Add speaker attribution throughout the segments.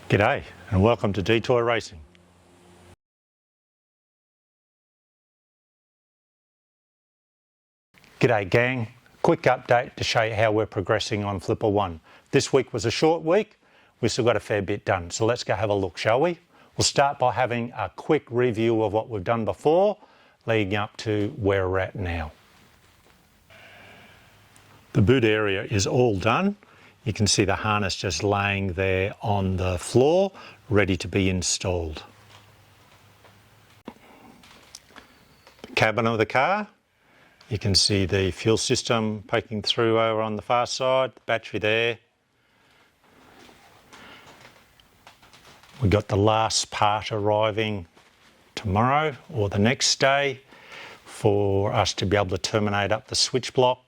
Speaker 1: G'day and welcome to Detour Racing. G'day gang, quick update to show you how we're progressing on Flipper 1. This week was a short week, we've still got a fair bit done, so let's go have a look, shall we? We'll start by having a quick review of what we've done before, leading up to where we're at now. The boot area is all done. You can see the harness just laying there on the floor, ready to be installed. The cabin of the car, you can see the fuel system poking through over on the far side, the battery there. We've got the last part arriving tomorrow or the next day for us to be able to terminate up the switch block.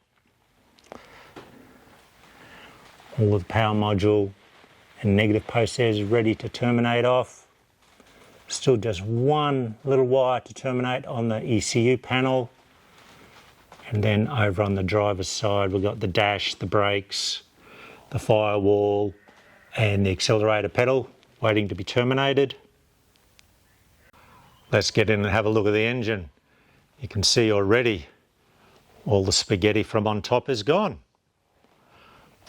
Speaker 1: All of the power module and negative post there is ready to terminate off. Still just one little wire to terminate on the ECU panel. And then over on the driver's side, we've got the dash, the brakes, the firewall, and the accelerator pedal waiting to be terminated. Let's get in and have a look at the engine. You can see already all the spaghetti from on top is gone.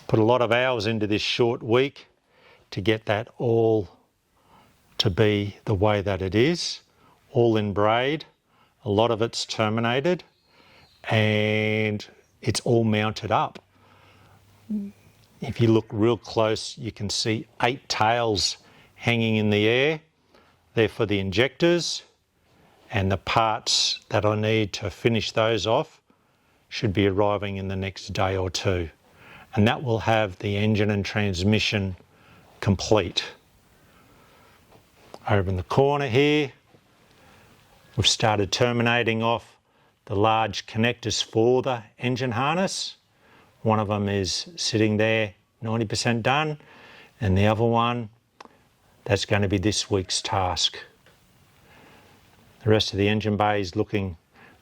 Speaker 1: Put a lot of hours into this short week to get that all to be the way that it is, all in braid. A lot of it's terminated and it's all mounted up. If you look real close, you can see 8 tails hanging in the air. They're for the injectors, and the parts that I need to finish those off should be arriving in the next day or two. And that will have the engine and transmission complete. Over in the corner here, we've started terminating off the large connectors for the engine harness. One of them is sitting there, 90% done, and the other one, that's going to be this week's task. The rest of the engine bay is looking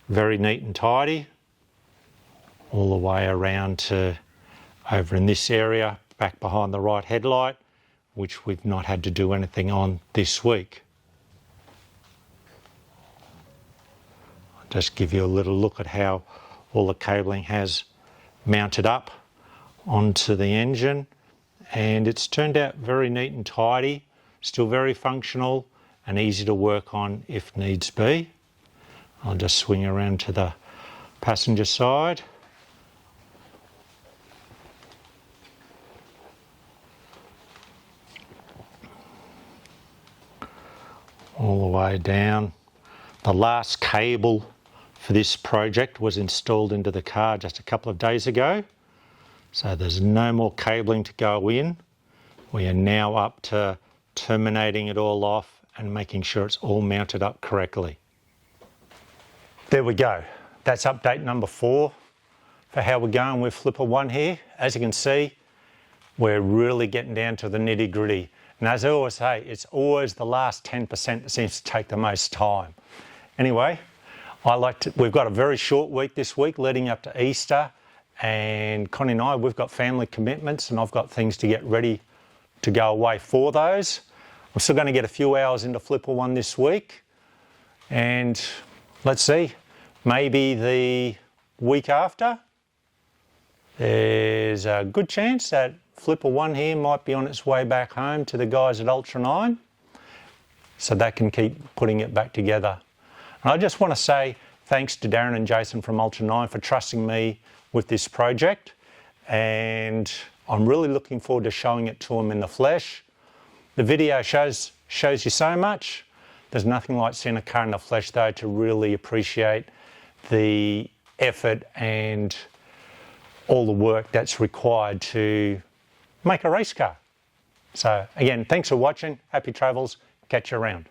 Speaker 1: very neat and tidy, all the way around to over in this area, back behind the right headlight, which we've not had to do anything on this week. I'll just give you a little look at how all the cabling has mounted up onto the engine, and it's turned out very neat and tidy, still very functional and easy to work on if needs be. I'll just swing around to the passenger side. All the way down. The last cable for this project was installed into the car just a couple of days ago, so there's no more cabling to go in. We are now up to terminating it all off and making sure it's all mounted up correctly. There we go. That's update number 4 for how we're going with Flipper 1 here. As you can see, we're really getting down to the nitty-gritty. And as I always say, it's always the last 10% that seems to take the most time. Anyway, we've got a very short week this week leading up to Easter, and Connie and I, we've got family commitments and I've got things to get ready to go away for those. I'm still going to get a few hours into Flipper 1 this week, and let's see, maybe the week after, there's a good chance that Flipper 1 here might be on its way back home to the guys at Altra9, so they can keep putting it back together. And I just want to say thanks to Darren and Jason from Altra9 for trusting me with this project, and I'm really looking forward to showing it to them in the flesh. The video shows you so much. There's nothing like seeing a car in the flesh though to really appreciate the effort and all the work that's required to make a race car. So again, thanks for watching. Happy travels. Catch you around.